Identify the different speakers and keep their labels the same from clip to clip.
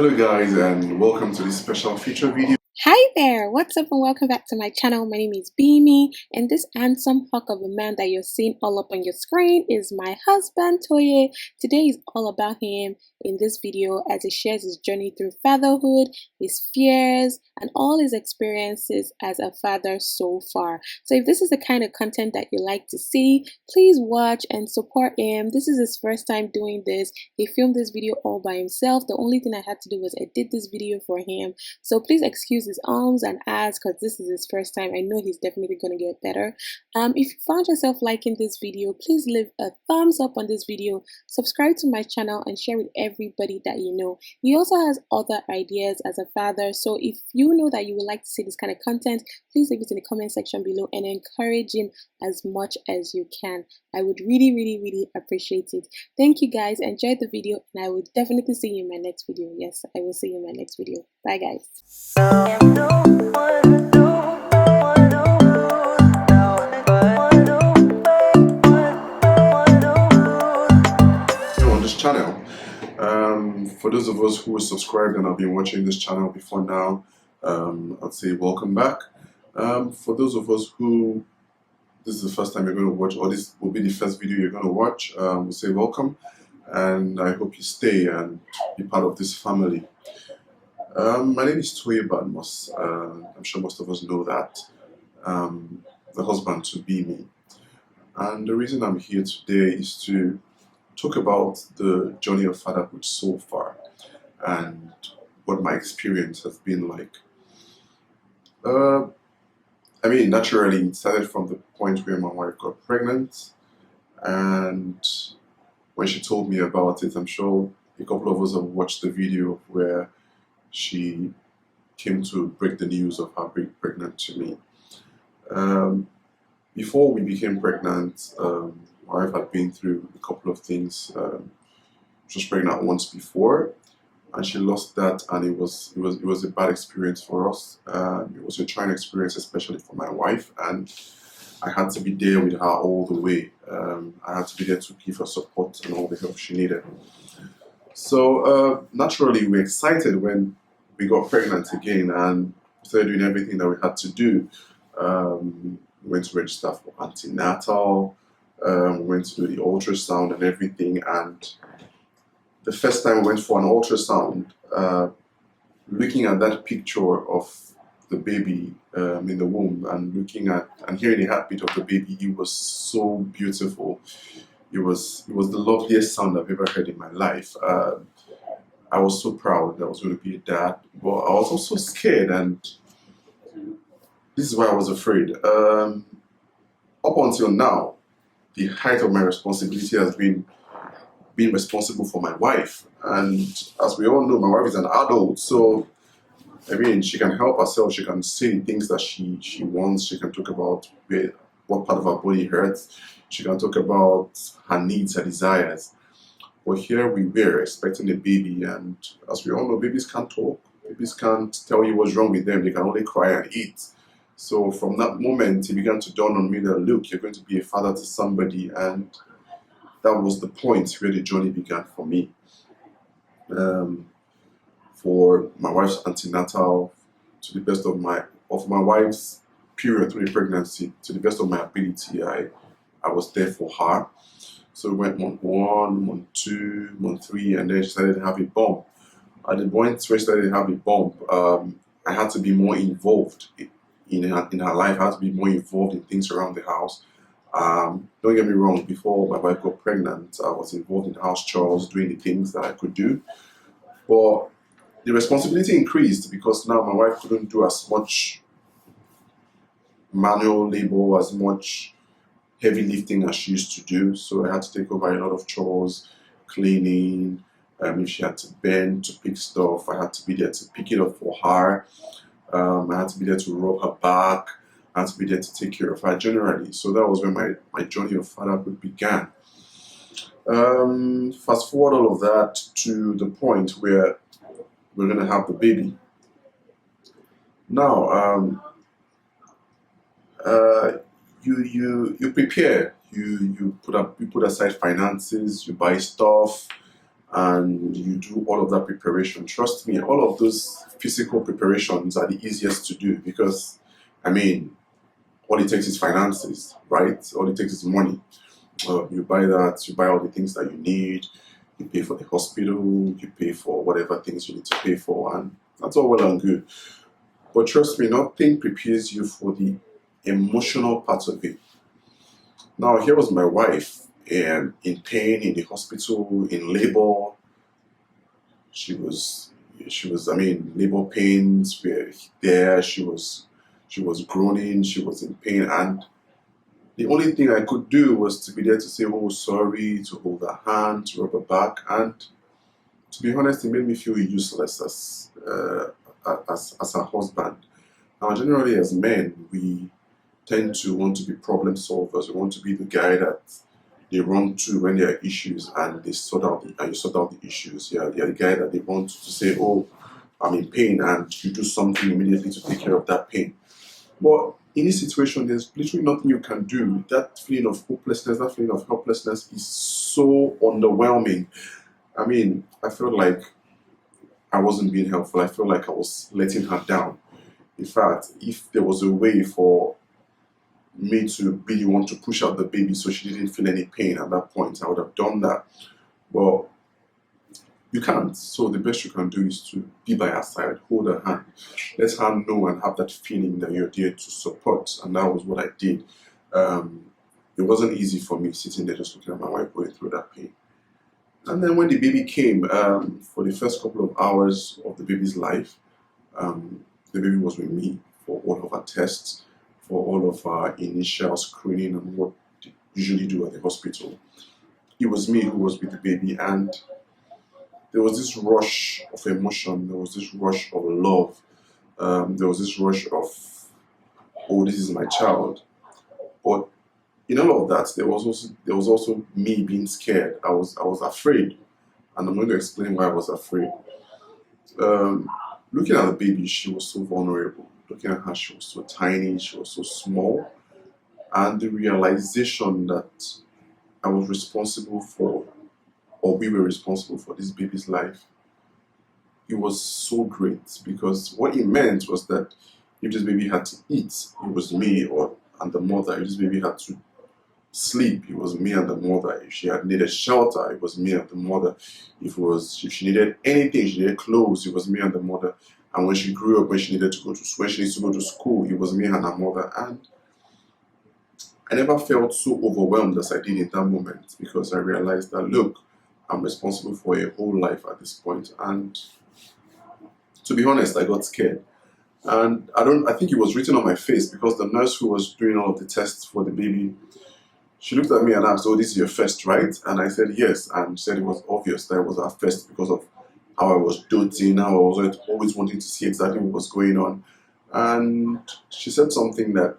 Speaker 1: Hello guys, and welcome to this special feature video.
Speaker 2: Hi there, what's up and welcome back to my channel. My name is Bemi, and this handsome hawk of a man that you're seeing all up on your screen is my husband TOYE. Today is all about him in this video as he shares his journey through fatherhood, his fears, and all his experiences as a father so far. So if this is the kind of content that you like to see, please watch and support him. This is his first time doing this. He filmed this video all by himself. The only thing I had to do was edit this video for him. So please excuse his arms and eyes because this is his first time. I know he's definitely going to get better. If you found yourself liking this video, please leave a thumbs up on this video, subscribe to my channel, and share with everybody that you know. He also has other ideas as a father, so if you know that you would like to see this kind of content, please leave it in the comment section below and encourage him as much as you can. I would really appreciate it. Thank you guys, enjoy the video, and I will definitely see you in my next video. Yes, I will see you in my next video. Bye guys.
Speaker 1: On this channel, for those of us who are subscribed and have been watching this channel before now, I'd say welcome back. For those of us who this is the first time you're going to watch, or this will be the first video you're going to watch, we'll say welcome, and I hope you stay and be part of this family. My name is TOYE Badmus. I'm sure most of us know that. The husband to Gbemi. And the reason I'm here today is to talk about the journey of fatherhood so far and what my experience has been like. Naturally, it started from the point where my wife got pregnant, and when she told me about it, I'm sure a couple of us have watched the video where she came to break the news of her being pregnant to me. Before we became pregnant, my wife had been through a couple of things. She was pregnant once before, and she lost that, and it was a bad experience for us. It was a trying experience, especially for my wife, and I had to be there with her all the way. I had to be there to give her support and all the help she needed. So naturally, we were excited when we got pregnant again and started doing everything that we had to do. We went to register for antenatal, we went to do the ultrasound and everything. And the first time we went for an ultrasound, looking at that picture of the baby in the womb and looking at and hearing the heartbeat of the baby, it was so beautiful. It was the loveliest sound I've ever heard in my life. I was so proud that I was going to be a dad, but I was also scared, and this is why I was afraid. Up until now, the height of my responsibility has been being responsible for my wife. And as we all know, my wife is an adult, so she can help herself. She can say the things that she wants. She can talk about what part of her body hurts. She can talk about her needs, her desires. But here we were expecting a baby, and as we all know, babies can't talk. Babies can't tell you what's wrong with them. They can only cry and eat. So from that moment, it began to dawn on me that, look, you're going to be a father to somebody, and that was the point where the journey began for me. For my wife's antenatal, to the best of my wife's period through the pregnancy, to the best of my ability, I was there for her. So we went month 1, month 2, month 3, and then she started to have a bump. At the point where she started to have a bump, I had to be more involved in her life. I had to be more involved in things around the house. Don't get me wrong, before my wife got pregnant, I was involved in house chores, doing the things that I could do. But the responsibility increased because now my wife couldn't do as much manual labor, as much heavy lifting as she used to do. So I had to take over a lot of chores, cleaning. If she had to bend to pick stuff, I had to be there to pick it up for her. I had to be there to rub her back. I had to be there to take care of her generally. So that was when my journey of fatherhood began. Fast forward all of that to the point where we're going to have the baby. Now, you prepare. You put aside finances. You buy stuff. and you do all of that preparation. Trust me, all of those physical preparations are the easiest to do because, I mean, all it takes is finances, right? All it takes is money. You buy that, you buy all the things that you need, you pay for the hospital, you pay for whatever things you need to pay for, and that's all well and good. But trust me, nothing prepares you for the emotional part of it. Now, here was my wife in pain in the hospital, in labor. She was, I mean, labor pains were there. She was groaning. She was in pain, and the only thing I could do was to be there to say, "Oh, sorry," to hold her hand, to rub her back, and to be honest, it made me feel useless as a husband. Now, generally, as men, we tend to want to be problem solvers. We want to be the guy that they run to when there are issues and they sort out and you sort out the issues. Yeah, you're the guy that they want to say, "Oh, I'm in pain," and you do something immediately to take care of that pain. But in this situation, there's literally nothing you can do. That feeling of hopelessness, that feeling of helplessness is so underwhelming. I mean, I felt like I wasn't being helpful. I felt like I was letting her down. In fact, if there was a way for me to really want to push out the baby so she didn't feel any pain at that point, I would have done that. Well, you can't. So the best you can do is to be by her side, hold her hand, let her know and have that feeling that you're there to support. And that was what I did. Um, it wasn't easy for me sitting there just looking at my wife going through that pain. And then when the baby came, for the first couple of hours of the baby's life, the baby was with me for all of our tests, for all of our initial screening and what they usually do at the hospital. It was me who was with the baby, and there was this rush of emotion, there was this rush of love, there was this rush of, "Oh, this is my child." But in all of that, there was also me being scared. I was afraid, and I'm going to explain why I was afraid. Um, Looking at the baby, she was so vulnerable. Looking at her, she was so tiny, she was so small, and the realization that I was responsible for, or we were responsible for this baby's life, it was so great because what it meant was that if this baby had to eat, it was me or and the mother. If this baby had to sleep, it was me and the mother. If she had needed shelter, it was me and the mother. If she needed anything, she needed clothes, it was me and the mother. And when she grew up, when she needs to go to school, it was me and her mother. And I never felt so overwhelmed as I did in that moment because I realized that look, I'm responsible for a whole life at this point. And to be honest, I got scared. And I think it was written on my face because the nurse who was doing all of the tests for the baby, she looked at me and asked, "Oh, this is your first, right?" And I said yes, and said it was obvious that it was our first because of how I was doting, how I was always wanting to see exactly what was going on. And she said something that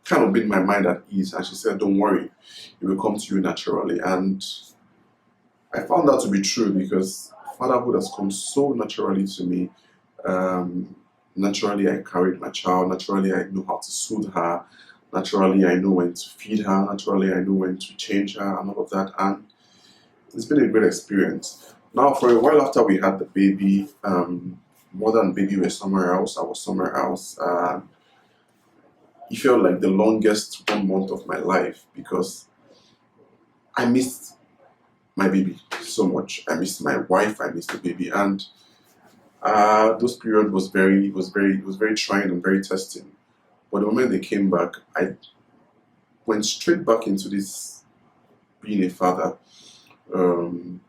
Speaker 1: kind of made my mind at ease, and she said, "Don't worry, it will come to you naturally." And I found that to be true because fatherhood has come so naturally to me. Um, Naturally, I carried my child. Naturally, I know how to soothe her. Naturally, I know when to feed her. Naturally, I know when to change her and all of that. And it's been a great experience. Now, for a while after we had the baby, mother and baby were somewhere else. I was somewhere else. It felt like the longest 1 month of my life because I missed my baby so much. I missed my wife. I missed the baby, and those period was very trying and very testing. But the moment they came back, I went straight back into this being a father, um,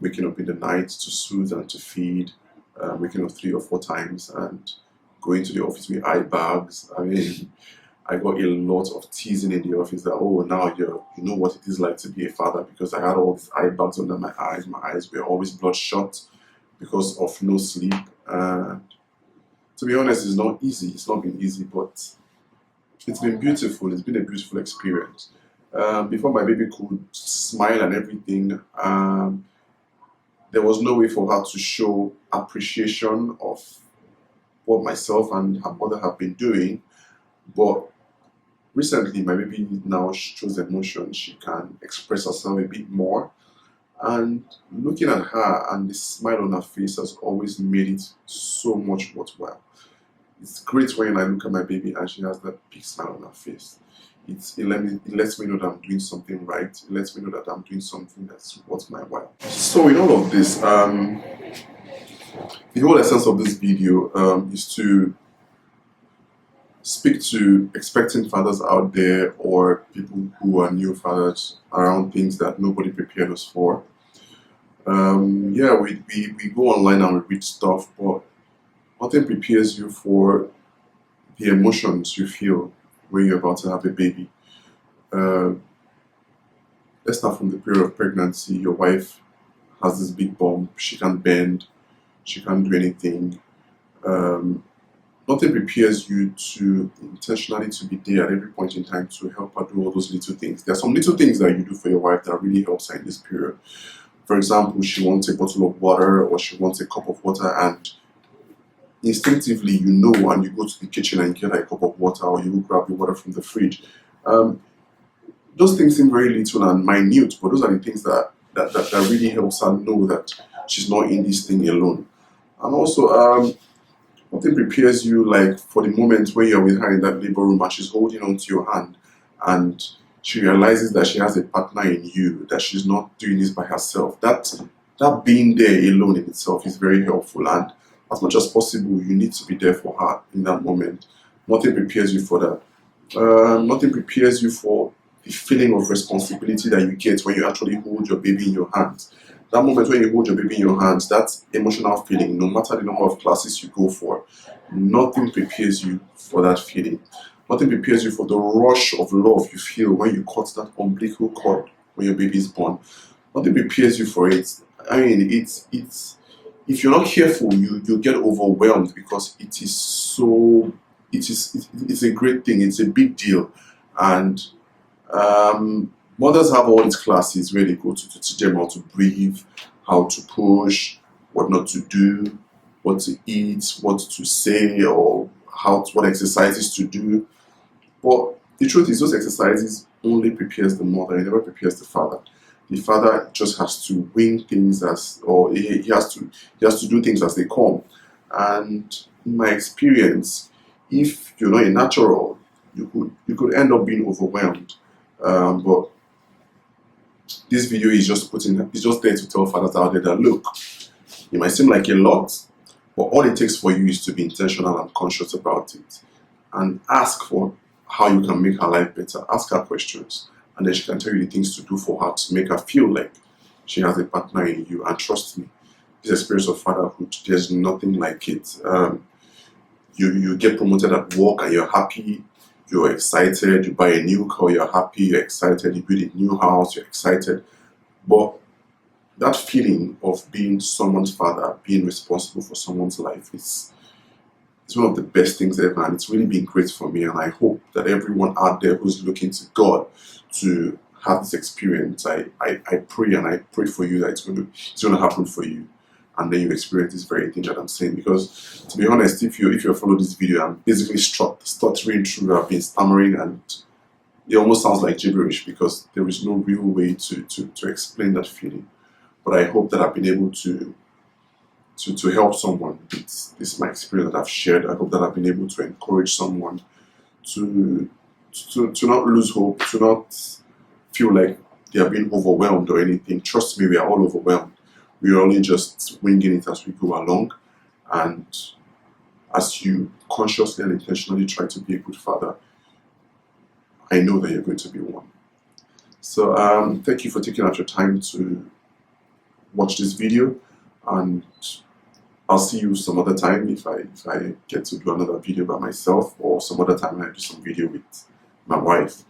Speaker 1: waking up in the night to soothe and to feed, waking up 3 or 4 times and going to the office with eye bags. I mean, I got a lot of teasing in the office that, "Oh, now you know what it is like to be a father," because I had all these eye bags under my eyes. My eyes were always bloodshot because of no sleep. To be honest, it's not easy. It's not been easy, but it's been beautiful. It's been a beautiful experience. Before my baby could smile and everything, there was no way for her to show appreciation of what myself and her mother have been doing. But recently, my baby now shows emotion. She can express herself a bit more. And looking at her and the smile on her face has always made it so much worthwhile. It's great when I look at my baby and she has that big smile on her face. It lets me know that I'm doing something right. It lets me know that I'm doing something that's worth my while. So in all of this, the whole essence of this video is to speak to expecting fathers out there or people who are new fathers around things that nobody prepared us for. Yeah, we go online and we read stuff, but nothing prepares you for the emotions you feel when you're about to have a baby. Let's start from the period of pregnancy. Your wife has this big bump, she can't bend, she can't do anything. Nothing prepares you to intentionally to be there at every point in time to help her do all those little things. There are some little things that you do for your wife that really helps her in this period. For example, she wants a bottle of water or she wants a cup of water, and instinctively you know, and you go to the kitchen and get her a cup of water, or you go grab the water from the fridge. Those things seem very little and minute, but those are the things that really helps her know that she's not in this thing alone. And also, nothing prepares you like for the moment when you're with her in that labor room and she's holding onto your hand and she realizes that she has a partner in you, that she's not doing this by herself. That being there alone in itself is very helpful, and as much as possible, you need to be there for her in that moment. Nothing prepares you for that. Nothing prepares you for the feeling of responsibility that you get when you actually hold your baby in your hands. That moment when you hold your baby in your hands, that emotional feeling, no matter the number of classes you go for, nothing prepares you for that feeling. Nothing prepares you for the rush of love you feel when you cut that umbilical cord when your baby is born. Nothing prepares you for it. I mean, it's if you're not careful, you get overwhelmed because it's a great thing. It's a big deal, and mothers have all these classes where they go to teach them how to breathe, how to push, what not to do, what to eat, what to say, or what exercises to do. But the truth is, those exercises only prepares the mother; it never prepares the father. The father just has to wing things he has to do things as they come. And in my experience, if you're not a natural, you could end up being overwhelmed. But this video is just there to tell fathers out there that look, it might seem like a lot, but all it takes for you is to be intentional and conscious about it, and ask for how you can make her life better. Ask her questions, and then she can tell you the things to do for her to make her feel like she has a partner in you. And trust me, this experience of fatherhood, there's nothing like it. You get promoted at work and you're happy, you're excited, you buy a new car, you're happy, you're excited, you build a new house, you're excited. But that feeling of being someone's father, being responsible for someone's life, it's one of the best things ever, and it's really been great for me. And I hope that everyone out there who's looking to God to have this experience, I pray and I pray for you that it's going to happen for you, and then you experience this very thing that I'm saying. Because to be honest, if you follow this video, I'm basically stuttering through. I've been stammering, and it almost sounds like gibberish because there is no real way to explain that feeling. But I hope that I've been able to help someone with this my experience that I've shared. I hope that I've been able to encourage someone to not lose hope, to not feel like they are being overwhelmed or anything. Trust me, we are all overwhelmed. We are only just winging it as we go along. And as you consciously and intentionally try to be a good father, I know that you're going to be one. So thank you for taking out your time to watch this video, and I'll see you some other time if I get to do another video by myself, or some other time when I do some video with my wife.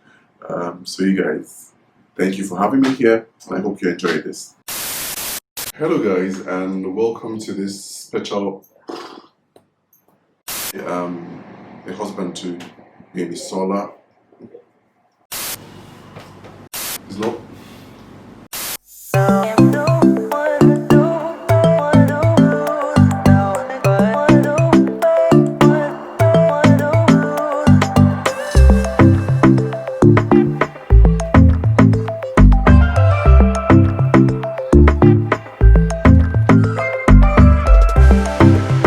Speaker 1: So you guys, thank you for having me here, and I hope you enjoy this. Hello guys, and welcome to this special a husband to Gbemi Sola. It's not